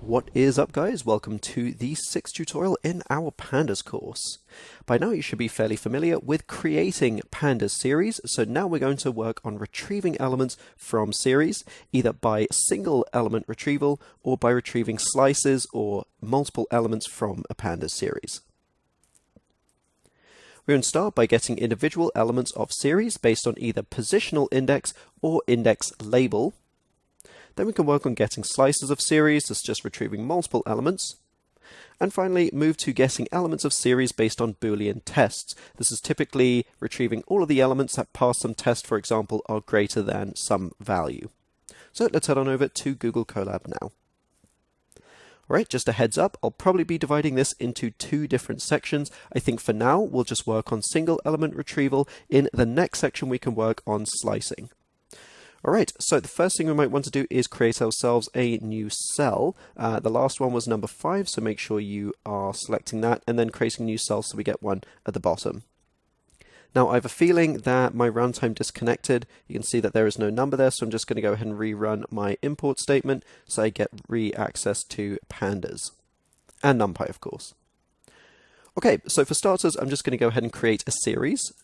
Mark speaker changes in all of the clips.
Speaker 1: What is up, guys? Welcome to the 6th tutorial in our Pandas course. By now you should be fairly familiar with creating Pandas series, so now we're going to work on retrieving elements from series, either by single element retrieval or by retrieving slices or multiple elements from a Pandas series. We're going to start by getting individual elements of series based on either positional index or index label. Then we can work on getting slices of series, that's just retrieving multiple elements. And finally, move to getting elements of series based on Boolean tests. This is typically retrieving all of the elements that pass some test, for example, are greater than some value. So let's head on over to Google Colab now. Alright, just a heads up, I'll probably be dividing this into two different sections. I think for now, we'll just work on single element retrieval. In the next section, we can work on slicing. Alright, so the first thing we might want to do is create ourselves a new cell. The last one was number 5, so make sure you are selecting that and then creating a new cell so we get one at the bottom. Now I have a feeling that my runtime disconnected. You can see that there is no number there, so I'm just going to go ahead and rerun my import statement so I get re-access to Pandas. And NumPy, of course. Okay, so for starters, I'm just going to go ahead and create a series.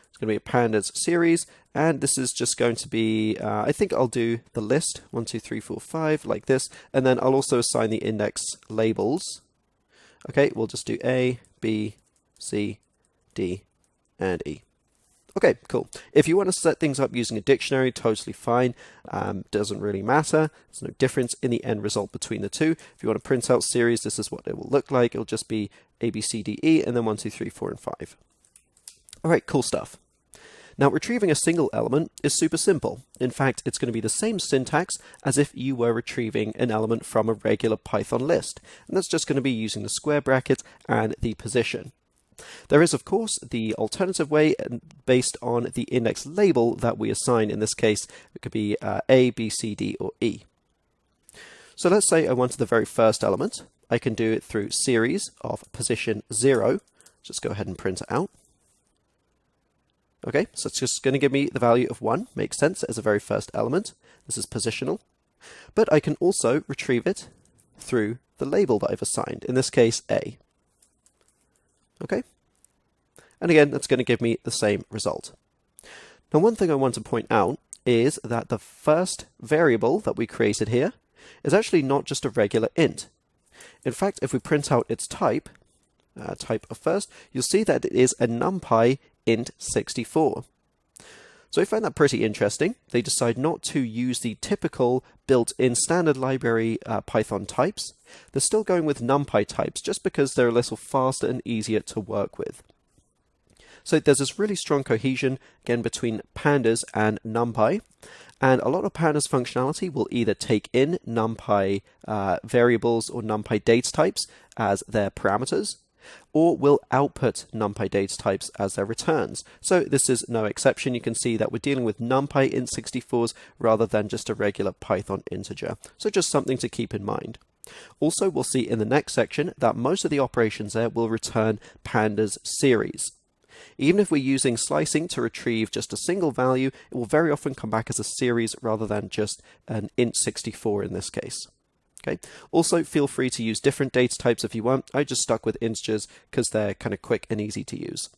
Speaker 1: It's going to be a Pandas series, and this is just going to be, I think I'll do the list, 1, 2, 3, 4, 5, like this, and then I'll also assign the index labels. Okay, we'll just do A, B, C, D, and E. Okay, cool. If you want to set things up using a dictionary, totally fine. Doesn't really matter. There's no difference in the end result between the two. If you want to print out series, this is what it will look like. It'll just be A, B, C, D, E, and then 1, 2, 3, 4, and 5. Alright, cool stuff. Now, retrieving a single element is super simple. In fact, it's going to be the same syntax as if you were retrieving an element from a regular Python list. And that's just going to be using the square brackets and the position. There is, of course, the alternative way based on the index label that we assign. In this case, it could be A, B, C, D, or E. So let's say I wanted the very first element. I can do it through series of position 0. Just go ahead and print it out. Okay, so it's just going to give me the value of 1. Makes sense as a very first element. This is positional. But I can also retrieve it through the label that I've assigned, in this case, A. Okay? And again, that's going to give me the same result. Now, one thing I want to point out is that the first variable that we created here is actually not just a regular int. In fact, if we print out its type of first, you'll see that it is a NumPy int 64. So I find that pretty interesting. They decide not to use the typical built-in standard library Python types. They're still going with NumPy types just because they're a little faster and easier to work with. So there's this really strong cohesion, again, between Pandas and NumPy. And a lot of Pandas functionality will either take in NumPy variables or NumPy data types as their parameters, or will output NumPy data types as their returns. So this is no exception. You can see that we're dealing with NumPy int 64s rather than just a regular Python integer. So just something to keep in mind. Also, we'll see in the next section that most of the operations there will return Pandas series. Even if we're using slicing to retrieve just a single value, it will very often come back as a series rather than just an int 64 in this case. Okay. Also, feel free to use different data types if you want. I just stuck with integers because they're kind of quick and easy to use.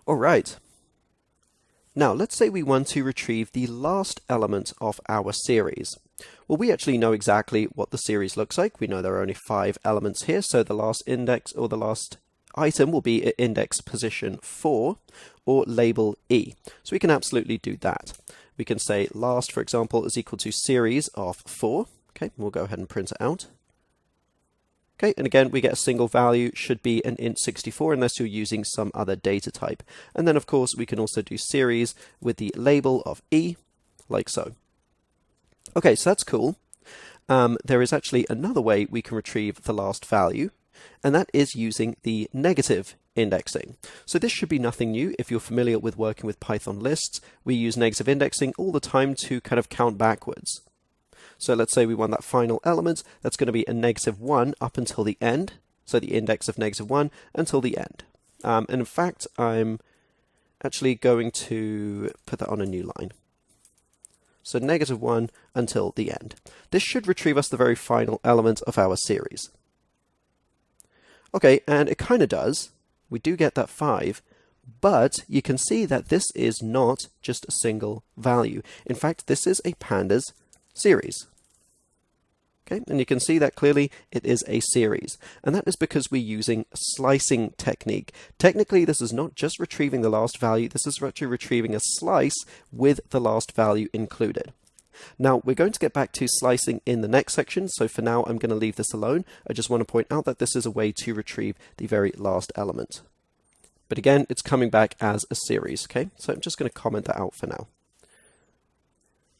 Speaker 1: All right. Now, let's say we want to retrieve the last element of our series. Well, we actually know exactly what the series looks like. We know there are only 5 elements here, so the last index or the last item will be at index position 4 or label E. So we can absolutely do that. We can say last, for example, is equal to series of 4. Okay, we'll go ahead and print it out. Okay, and again, we get a single value, should be an int 64 unless you're using some other data type. And then, of course, we can also do series with the label of E, like so. Okay, so that's cool. There is actually another way we can retrieve the last value, and that is using the negative indexing. So this should be nothing new. If you're familiar with working with Python lists, we use negative indexing all the time to kind of count backwards. So let's say we want that final element, that's going to be a -1 up until the end. So the index of -1 until the end. And in fact, I'm actually going to put that on a new line. So -1 until the end. This should retrieve us the very final element of our series. Okay, and it kind of does. We do get that 5, but you can see that this is not just a single value. In fact, this is a pandas series. Okay, and you can see that clearly it is a series, and that is because we're using a slicing technique. Technically, this is not just retrieving the last value, this is actually retrieving a slice with the last value included. Now, we're going to get back to slicing in the next section, so for now I'm going to leave this alone. I just want to point out that this is a way to retrieve the very last element. But again, it's coming back as a series, okay? So I'm just going to comment that out for now.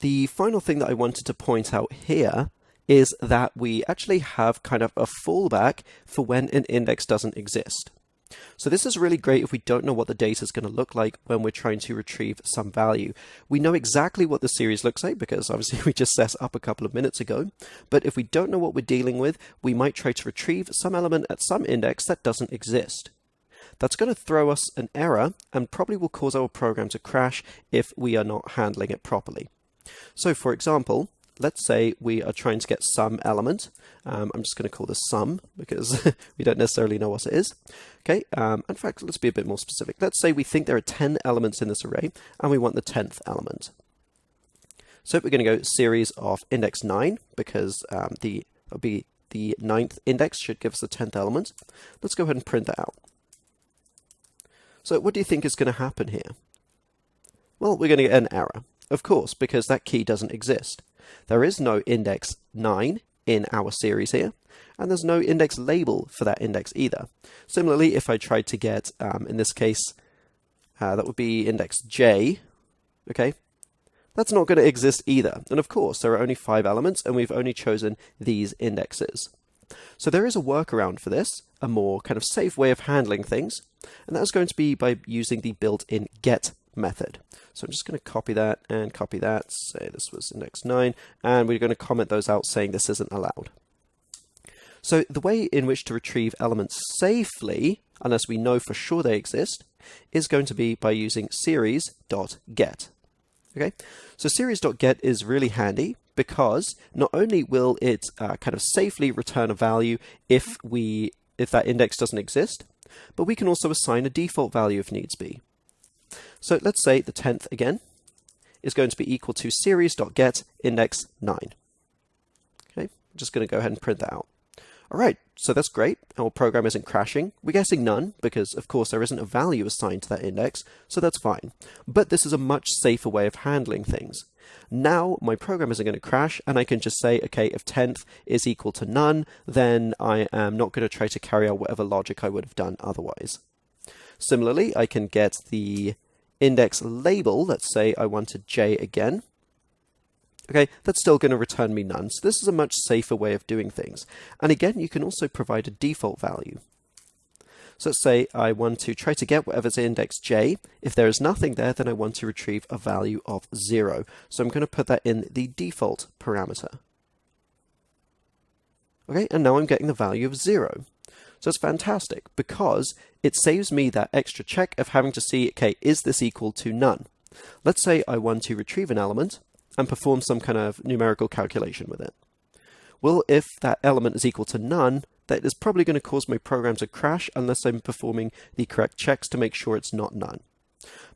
Speaker 1: The final thing that I wanted to point out here is that we actually have kind of a fallback for when an index doesn't exist. So this is really great if we don't know what the data is going to look like when we're trying to retrieve some value. We know exactly what the series looks like because obviously we just set up a couple of minutes ago. But if we don't know what we're dealing with, we might try to retrieve some element at some index that doesn't exist. That's going to throw us an error and probably will cause our program to crash if we are not handling it properly. So for example, let's say we are trying to get some element. I'm just going to call this sum because we don't necessarily know what it is. Okay, in fact, let's be a bit more specific. Let's say we think there are 10 elements in this array and we want the 10th element. So we're going to go series of index 9 because the 9th index should give us the 10th element. Let's go ahead and print that out. So what do you think is going to happen here? Well, we're going to get an error, of course, because that key doesn't exist. There is no index 9 in our series here, and there's no index label for that index either. Similarly, if I tried to get, in this case, that would be index j, okay, that's not going to exist either. And of course, there are only 5 elements, and we've only chosen these indexes. So there is a workaround for this, a more kind of safe way of handling things, and that's going to be by using the built-in get method. So I'm just going to copy that and copy that, say this was index 9, and we're going to comment those out saying this isn't allowed. So the way in which to retrieve elements safely, unless we know for sure they exist, is going to be by using series.get. Okay, so series.get is really handy because not only will it kind of safely return a value if that index doesn't exist, but we can also assign a default value if needs be. So let's say the 10th again is going to be equal to series.get index 9. Okay, I'm just going to go ahead and print that out. All right, so that's great. Our program isn't crashing. We're guessing none because, of course, there isn't a value assigned to that index, so that's fine. But this is a much safer way of handling things. Now my program isn't going to crash, and I can just say, okay, if 10th is equal to none, then I am not going to try to carry out whatever logic I would have done otherwise. Similarly, I can get the index label. Let's say I wanted j again. Okay, that's still going to return me none. So this is a much safer way of doing things. And again, you can also provide a default value. So let's say I want to try to get whatever's index j. If there is nothing there, then I want to retrieve a value of 0. So I'm going to put that in the default parameter. Okay, and now I'm getting the value of 0. So it's fantastic because it saves me that extra check of having to see, okay, is this equal to none? Let's say I want to retrieve an element and perform some kind of numerical calculation with it. Well, if that element is equal to none, that is probably going to cause my program to crash unless I'm performing the correct checks to make sure it's not none.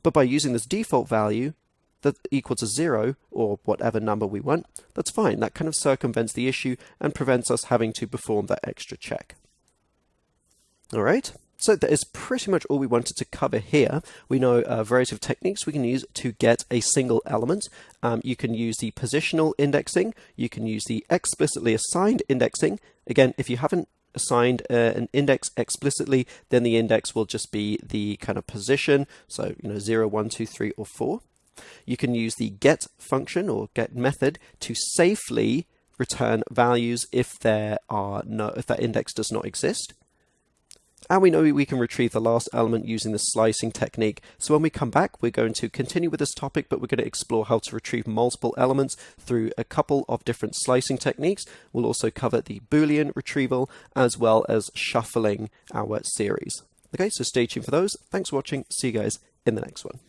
Speaker 1: But by using this default value that equal to 0, or whatever number we want, that's fine. That kind of circumvents the issue and prevents us having to perform that extra check. All right. So that is pretty much all we wanted to cover here. We know a variety of techniques we can use to get a single element. You can use the positional indexing. You can use the explicitly assigned indexing. Again, if you haven't assigned an index explicitly, then the index will just be the kind of position. So, 0, 1, 2, 3, or 4. You can use the get function or get method to safely return values if that index does not exist. And we know we can retrieve the last element using the slicing technique. So when we come back, we're going to continue with this topic, but we're going to explore how to retrieve multiple elements through a couple of different slicing techniques. We'll also cover the Boolean retrieval as well as shuffling our series. Okay, so stay tuned for those. Thanks for watching. See you guys in the next one.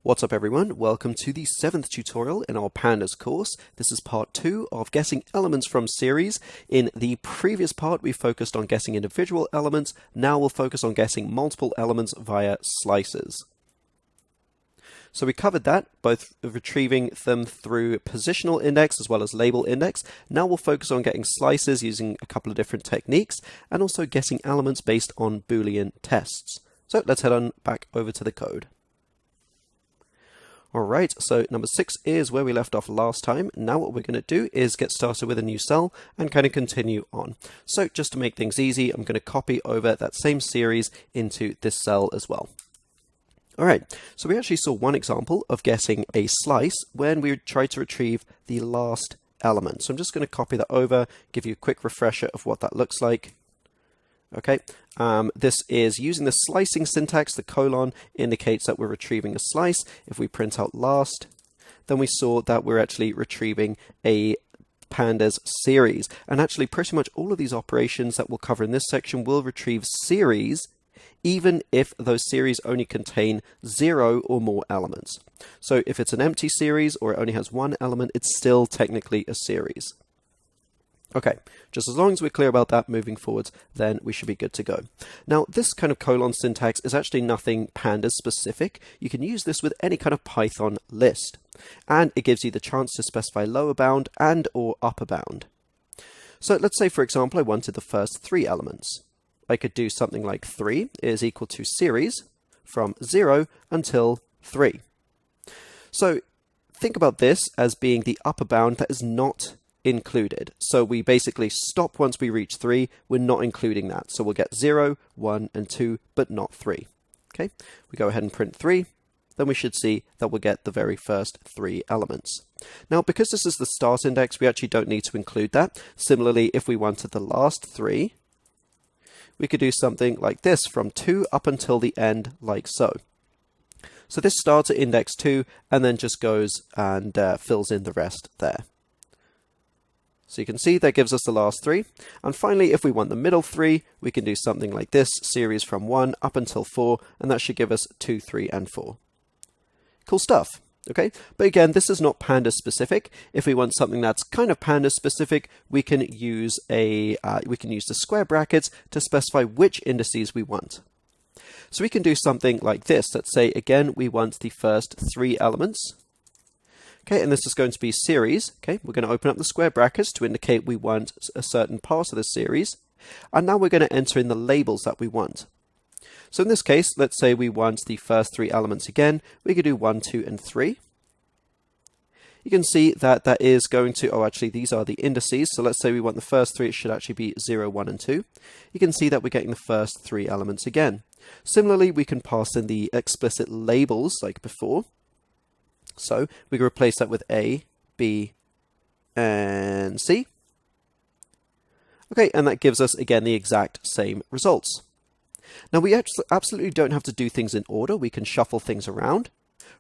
Speaker 1: What's up everyone, welcome to the 7th tutorial in our Pandas course. This is part 2 of guessing elements from series. In the previous part we focused on guessing individual elements, now we'll focus on guessing multiple elements via slices. So we covered that, both retrieving them through positional index as well as label index. Now we'll focus on getting slices using a couple of different techniques and also guessing elements based on Boolean tests. So let's head on back over to the code. Alright, so number 6 is where we left off last time. Now what we're going to do is get started with a new cell and kind of continue on. So just to make things easy, I'm going to copy over that same series into this cell as well. Alright, so we actually saw one example of guessing a slice when we tried to retrieve the last element. So I'm just going to copy that over, give you a quick refresher of what that looks like. Okay, this is using the slicing syntax. The colon indicates that we're retrieving a slice. If we print out last, then we saw that we're actually retrieving a pandas series. And actually pretty much all of these operations that we'll cover in this section will retrieve series, even if those series only contain 0 or more elements. So if it's an empty series or it only has one element, it's still technically a series. Okay, just as long as we're clear about that moving forwards, then we should be good to go. Now, this kind of colon syntax is actually nothing pandas specific. You can use this with any kind of Python list, and it gives you the chance to specify lower bound and or upper bound. So let's say, for example, I wanted the first 3 elements. I could do something like 3 is equal to series from 0 until 3. So think about this as being the upper bound that is not included. So we basically stop once we reach 3, we're not including that. So we'll get 0, 1, and 2, but not 3. Okay, we go ahead and print 3, then we should see that we'll get the very first 3 elements. Now, because this is the start index, we actually don't need to include that. Similarly, if we wanted the last 3, we could do something like this from 2 up until the end, like so. So this starts at index 2 and then just goes and fills in the rest there. So you can see that gives us the last 3. And finally, if we want the middle 3, we can do something like this, series from 1 up until 4, and that should give us 2, 3, and 4. Cool stuff. Okay, but again, this is not pandas specific. If we want something that's kind of pandas specific, we can use the square brackets to specify which indices we want. So we can do something like this. Let's say again we want the first 3 elements. Okay, and this is going to be series. Okay, we're going to open up the square brackets to indicate we want a certain part of the series. And now we're going to enter in the labels that we want. So in this case, let's say we want the first 3 elements again. We could do 1, 2, and 3. You can see that that is going to, oh, actually, these are the indices. So let's say we want the first 3, it should actually be 0, 1, and 2. You can see that we're getting the first 3 elements again. Similarly, we can pass in the explicit labels like before. So we can replace that with A, B, and C. Okay, and that gives us, again, the exact same results. Now, we absolutely don't have to do things in order. We can shuffle things around.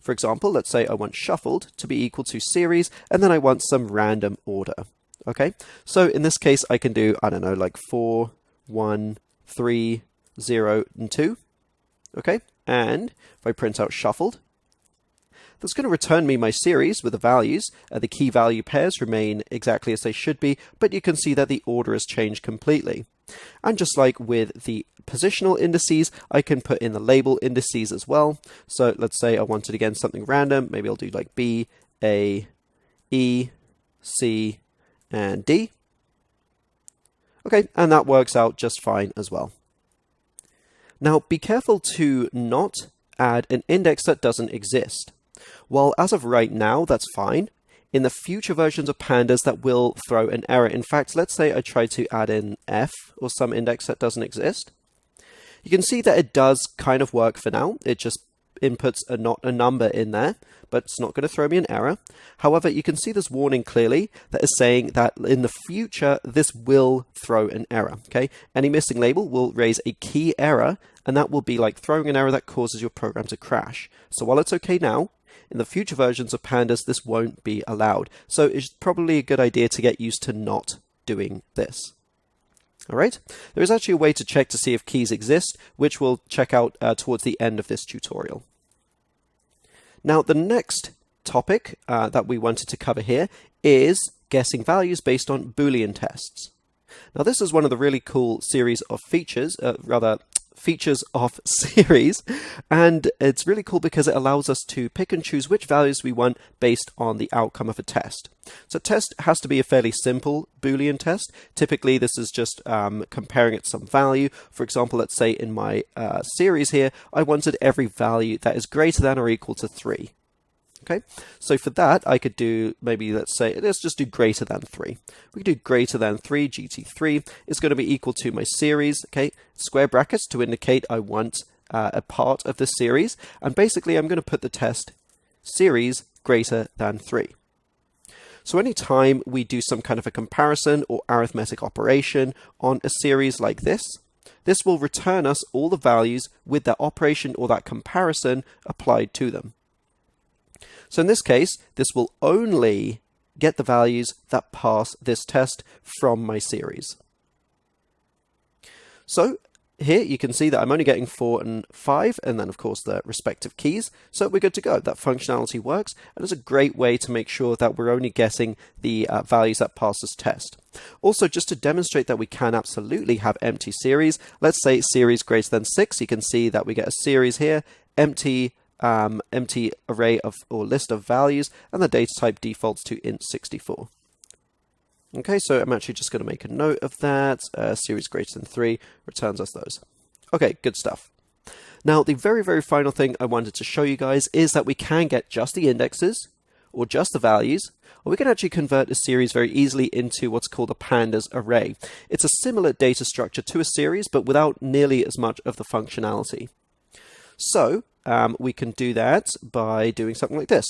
Speaker 1: For example, let's say I want shuffled to be equal to series, and then I want some random order. Okay, so in this case, I can do, I don't know, like 4, 1, 3, 0, and 2. Okay, and if I print out shuffled, that's going to return me my series with the values. The key value pairs remain exactly as they should be, but you can see that the order has changed completely. And just like with the positional indices, I can put in the label indices as well. So let's say I wanted again something random. Maybe I'll do like B, A, E, C, and D. Okay, and that works out just fine as well. Now be careful to not add an index that doesn't exist. Well, as of right now, that's fine. In the future versions of pandas, that will throw an error. In fact, let's say I try to add in F or some index that doesn't exist. You can see that it does kind of work for now. It just inputs a number in there, but it's not going to throw me an error. However, you can see this warning clearly that is saying that in the future, this will throw an error. Okay, any missing label will raise a key error, and that will be like throwing an error that causes your program to crash. So while it's okay now, in the future versions of pandas, this won't be allowed. So it's probably a good idea to get used to not doing this. All right, there is actually a way to check to see if keys exist, which we'll check out towards the end of this tutorial. Now, the next topic that we wanted to cover here is guessing values based on Boolean tests. Now, this is one of the really cool series of features, features of series, and it's really cool because it allows us to pick and choose which values we want based on the outcome of a test. So a test has to be a fairly simple Boolean test. Typically, this is just comparing it to some value. For example, let's say in my series here, I wanted every value that is greater than or equal to 3. Okay, so for that, I could do maybe, let's just do greater than 3. We could do greater than 3, GT3 is going to be equal to my series, okay, square brackets to indicate I want a part of the series. And basically, I'm going to put the test series greater than 3. So anytime we do some kind of a comparison or arithmetic operation on a series like this will return us all the values with that operation or that comparison applied to them. So in this case, this will only get the values that pass this test from my series. So here you can see that I'm only getting 4 and 5, and then of course the respective keys. So we're good to go. That functionality works, and it's a great way to make sure that we're only guessing the values that pass this test. Also, just to demonstrate that we can absolutely have empty series, let's say series greater than 6, you can see that we get a series here, empty array or list of values, and the data type defaults to int64. Okay, so I'm actually just going to make a note of that. Series greater than 3 returns us those. Okay, good stuff. Now, the very, very final thing I wanted to show you guys is that we can get just the indexes or just the values, or we can actually convert a series very easily into what's called a pandas array. It's a similar data structure to a series, but without nearly as much of the functionality. So we can do that by doing something like this.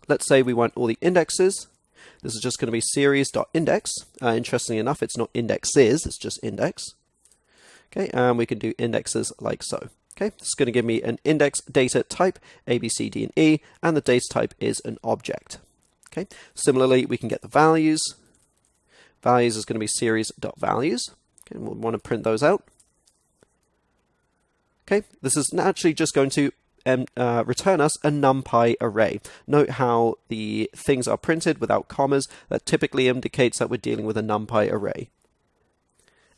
Speaker 1: Let's say we want all the indexes. This is just going to be series.index. Interestingly enough, it's not indexes, it's just index. Okay, and we can do indexes like so. Okay, this is going to give me an index data type, A, B, C, D, and E, and the data type is an object. Okay, similarly, we can get the values. Values is going to be series.values. Okay, and we'll want to print those out. Okay, this is naturally just going to return us a NumPy array. Note how the things are printed without commas. That typically indicates that we're dealing with a NumPy array.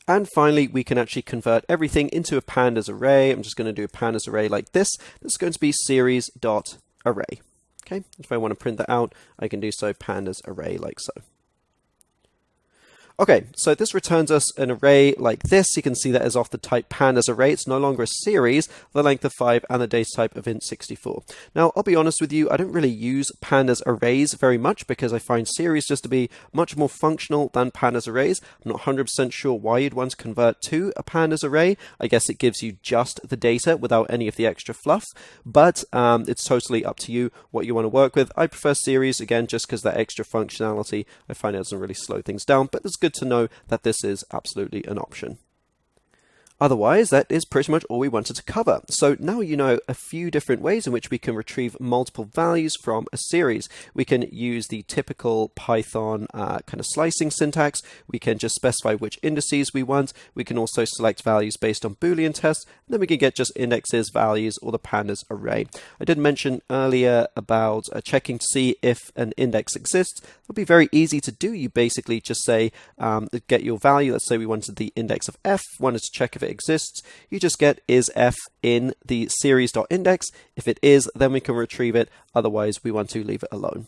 Speaker 1: And finally, we can actually convert everything into a pandas array. I'm just going to do a pandas array like this. This is going to be series.array. Okay, if I want to print that out, I can do so pandas array like so. Okay, so this returns us an array like this. You can see that is of the type pandas array. It's no longer a series, the length of 5, and the data type of int64. Now, I'll be honest with you, I don't really use pandas arrays very much because I find series just to be much more functional than pandas arrays. I'm not 100% sure why you'd want to convert to a pandas array. I guess it gives you just the data without any of the extra fluff, but it's totally up to you what you want to work with. I prefer series, again, just because that extra functionality, I find it doesn't really slow things down, but it's good to know that this is absolutely an option. Otherwise, that is pretty much all we wanted to cover. So now you know a few different ways in which we can retrieve multiple values from a series. We can use the typical Python kind of slicing syntax. We can just specify which indices we want. We can also select values based on Boolean tests. And then we can get just indexes, values, or the pandas array. I did mention earlier about checking to see if an index exists. It'll be very easy to do. You basically just say, get your value. Let's say we wanted the index of f, wanted to check if it exists. You just get is f in the series.index. If it is, then we can retrieve it. Otherwise, we want to leave it alone.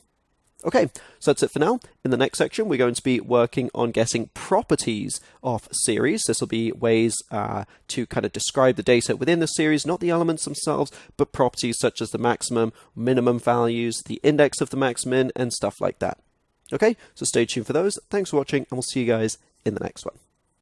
Speaker 1: Okay, so that's it for now. In the next section, we're going to be working on guessing properties of series. This will be ways to kind of describe the data within the series, not the elements themselves, but properties such as the maximum, minimum values, the index of the maximum, and stuff like that. Okay, so stay tuned for those. Thanks for watching, and we'll see you guys in the next one.